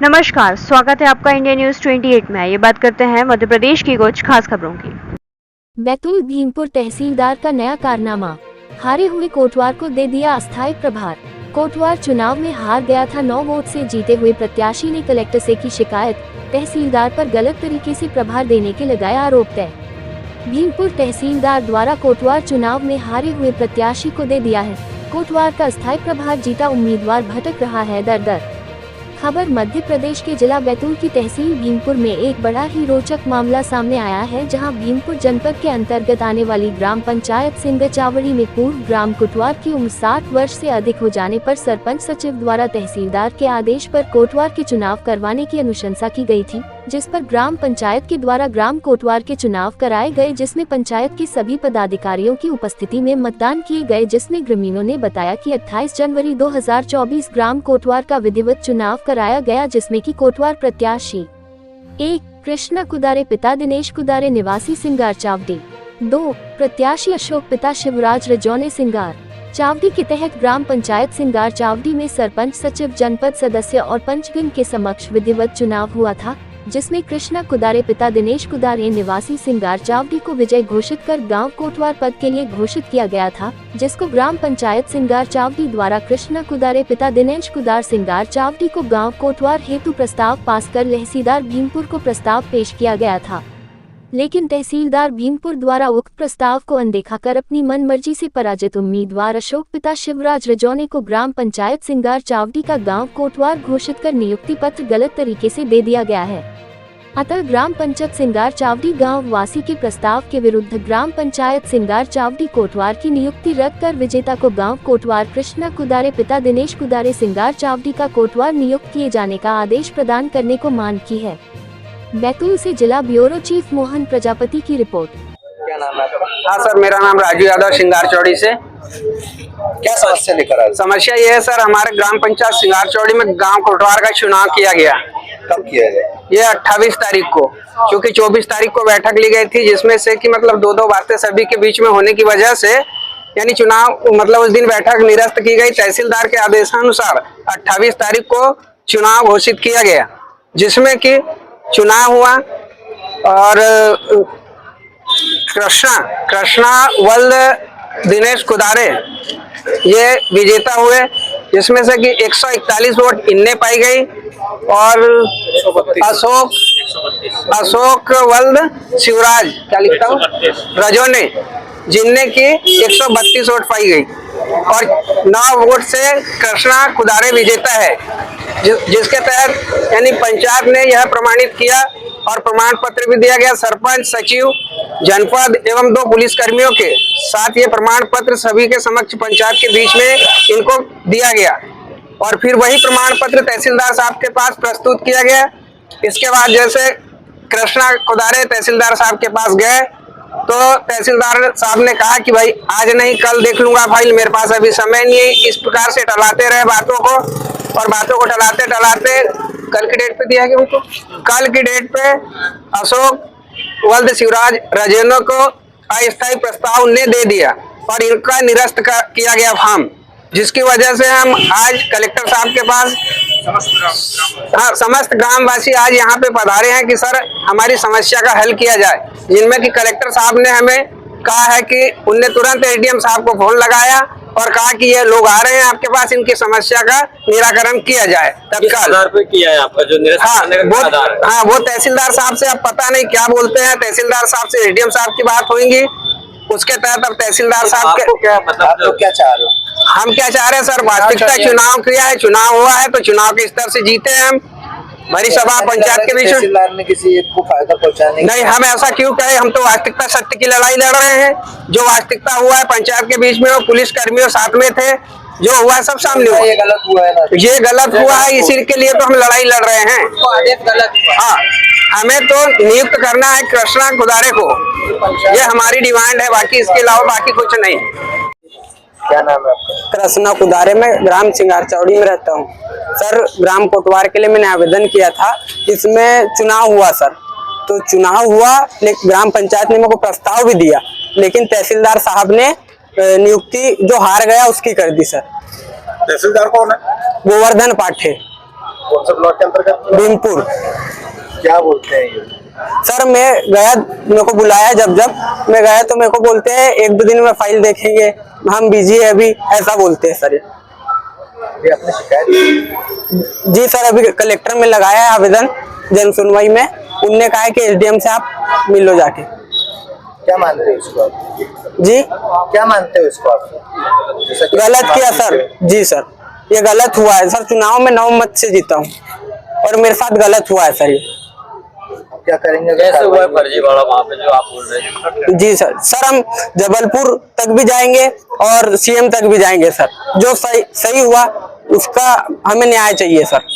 नमस्कार, स्वागत है आपका इंडिया न्यूज 28 में। ये बात करते हैं मध्य प्रदेश की कुछ खास खबरों की। बैतूल भीमपुर तहसीलदार का नया कारनामा, हारे हुए कोटवार को दे दिया अस्थायी प्रभार। कोटवार चुनाव में हार गया था, 9 वोट से जीते हुए प्रत्याशी ने कलेक्टर से की शिकायत, तहसीलदार पर गलत तरीके से प्रभार देने के लगाया आरोप तय। भीमपुर तहसीलदार द्वारा कोटवार चुनाव में हारे हुए प्रत्याशी को दे दिया है कोटवार का अस्थायी प्रभार, जीता उम्मीदवार भटक रहा है दर दर। खबर मध्य प्रदेश के जिला बैतूल की तहसील भीमपुर में एक बड़ा ही रोचक मामला सामने आया है, जहां भीमपुर जनपद के अंतर्गत आने वाली ग्राम पंचायत सिंगचावड़ी में पूर्व ग्राम कोटवार की उम्र 60 वर्ष से अधिक हो जाने पर सरपंच सचिव द्वारा तहसीलदार के आदेश पर कोटवार के चुनाव करवाने की अनुशंसा की गई थी, जिस पर ग्राम पंचायत के द्वारा ग्राम कोटवार के चुनाव कराए गए, जिसमें पंचायत के सभी पदाधिकारियों की उपस्थिति में मतदान किए गए, जिसमें ग्रामीणों ने बताया कि 28 जनवरी 2024 ग्राम कोटवार का विधिवत चुनाव कराया गया, जिसमें कि कोटवार प्रत्याशी 1 कृष्णा कुदारे पिता दिनेश कुदारे निवासी सिंगार चावड़ी, 2 प्रत्याशी अशोक पिता शिवराज रजौने सिंगार चावड़ी के तहत ग्राम पंचायत सिंगार चावड़ी में सरपंच सचिव जनपद सदस्य और पंचगण के समक्ष विधिवत चुनाव हुआ था, जिसमें कृष्णा कुदारे पिता दिनेश कुदारे निवासी सिंगार चावड़ी को विजय घोषित कर गांव कोटवार पद के लिए घोषित किया गया था, जिसको ग्राम पंचायत सिंगार चावड़ी द्वारा कृष्णा कुदारे पिता दिनेश कुदार सिंगार चावड़ी को गांव कोटवार हेतु प्रस्ताव पास कर तहसीलदार भीमपुर को प्रस्ताव पेश किया गया था, लेकिन तहसीलदार भीमपुर द्वारा उक्त प्रस्ताव को अनदेखा कर अपनी मनमर्जी से पराजित उम्मीदवार अशोक पिता शिवराज रजौने को ग्राम पंचायत सिंगार चावड़ी का गांव कोटवार घोषित कर नियुक्ति पत्र गलत तरीके से दे दिया गया है। अतः ग्राम पंचायत सिंगार चावड़ी गांव वासी के प्रस्ताव के विरुद्ध ग्राम पंचायत सिंगार चावड़ी कोटवार की नियुक्ति रद्द कर विजेता को गांव कोटवार कृष्णा कुदारे पिता दिनेश कुदारे सिंगार चावड़ी का कोटवार नियुक्त किए जाने का आदेश प्रदान करने को मांग की है। बैतूल से जिला ब्यूरो चीफ मोहन प्रजापति की रिपोर्ट। क्या नाम है आपका? हाँ सर, मेरा नाम राजू यादव सिंगार चौड़ी से। क्या समस्या लेकर आए? समस्या ये है सर, हमारे ग्राम पंचायत सिंगार चौड़ी में गांव कोटवार का चुनाव किया गया। कब किया गया? ये 28 तारीख को, क्योंकि 24 तारीख को बैठक ली गई थी, जिसमें से कि मतलब दो बातें सभी के बीच में होने की वजह से यानी चुनाव मतलब उस दिन बैठक निरस्त की गई। तहसीलदार के आदेशानुसार 28 तारीख को चुनाव घोषित किया गया, जिसमें कि चुनाव हुआ और कृष्णा वल्द दिनेश कुदारे ये विजेता हुए, जिसमें से कि 141 वोट इनने पाई गई और अशोक वल्द शिवराज क्या लिखता हूँ रजौने जिनने की 132 वोट पाई गई और 9 वोट से कृष्णा कुदारे विजेता है, जिसके तहत यानी पंचायत ने यह प्रमाणित किया और प्रमाण पत्र भी दिया गया। सरपंच सचिव जनपद एवं 2 पुलिस कर्मियों के साथ ये प्रमाण पत्र सभी के समक्ष पंचायत के बीच में इनको दिया गया और फिर वही प्रमाण पत्र तहसीलदार साहब के पास प्रस्तुत किया गया। इसके बाद जैसे कृष्णा कुदारे तहसीलदार साहब के पास गए तो तहसीलदार साहब ने कहा कि भाई आज नहीं कल देख लूंगा फाइल, मेरे पास अभी समय नहीं है। इस प्रकार से टलाते रहे बातों को और बातों को टलाते कल की डेट पे दिया गया उनको। कल की डेट पे अशोक वल्द शिवराज रजौने को अस्थायी प्रस्ताव ने दे दिया और इनका निरस्त किया गया फॉर्म, जिसकी वजह से हम आज कलेक्टर साहब के पास समस्त ग्रामवासी आज यहाँ पे पधारे हैं कि सर हमारी समस्या का हल किया जाए, जिनमें कि कलेक्टर साहब ने हमें कहा है कि उनने तुरंत एडीएम साहब को फोन लगाया और कहा कि ये लोग आ रहे हैं आपके पास, इनकी समस्या का निराकरण किया जाए तत्काल। किया है आपका जो वो तहसीलदार साहब से अब पता नहीं क्या बोलते हैं, तहसीलदार साहब से एडीएम साहब की बात होगी, उसके तहत अब तहसीलदार साहब के क्या मतलब क्या चाह रहे हो? हम क्या चाह रहे हैं सर, वास्तविकता चुनाव किया है, चुनाव हुआ है तो चुनाव के स्तर से जीते हैं हम। भरी सभा पंचायत के बीच तहसीलदार ने किसी एक को फायदा पहुंचाने नहीं, हम ऐसा क्यों कहे, हम तो वास्तविकता सत्य की लड़ाई लड़ रहे हैं। जो वास्तविकता हुआ है पंचायत के बीच में, वो पुलिस कर्मियों साथ में थे, जो हुआ है सब सामने हुआ। ये गलत हुआ है ना, ये गलत हुआ है, इसी के लिए तो हम लड़ाई लड़ रहे हैं। गलत हाँ, हमें तो नियुक्त करना है कृष्णा कुदारे को, ये हमारी डिमांड है, बाकी इसके अलावा बाकी कुछ नहीं। क्या नाम है आपका? कृष्णा कुदारे, मैं ग्राम सिंगार चौड़ी में रहता हूँ। सर ग्राम कोटवार के लिए मैंने आवेदन किया था, इसमें चुनाव हुआ सर, तो चुनाव हुआ लेकिन ग्राम पंचायत ने मेरे को प्रस्ताव भी दिया, लेकिन तहसीलदार साहब ने नियुक्ति जो हार गया उसकी कर दी सर। तहसीलदार कौन है? गोवर्धन पाठे। कौन सा ब्लॉक के अंतर्गत? भीमपुर। क्या बोलते हैं ये? सर मैं गया, मेरे को बुलाया, जब मैं गया तो मेरे को बोलते हैं 1-2 दिन में फाइल देखेंगे, हम बिजी है अभी, ऐसा बोलते हैं सर। ये आपने शिकायत की? जी सर, अभी कलेक्टर में लगाया है आवेदन जन सुनवाई में। उनने कहा है कि एसडीएम से आप मिल लो जाके। क्या मानते हो इसको आप? जी क्या मानते हो इसको आप? जैसा कि गलत किया सर। जी सर, ये गलत हुआ है सर। चुनाव में 9 मत से जीता हूँ और मेरे साथ गलत हुआ है सर। ये क्या करेंगे? कैसे हुआ है फर्जीवाड़ा वहाँ पे जो आप बोल रहे हैं? जी सर हम जबलपुर तक भी जाएंगे और सीएम तक भी जाएंगे सर। जो सही हुआ उसका हमें न्याय चाहिए सर।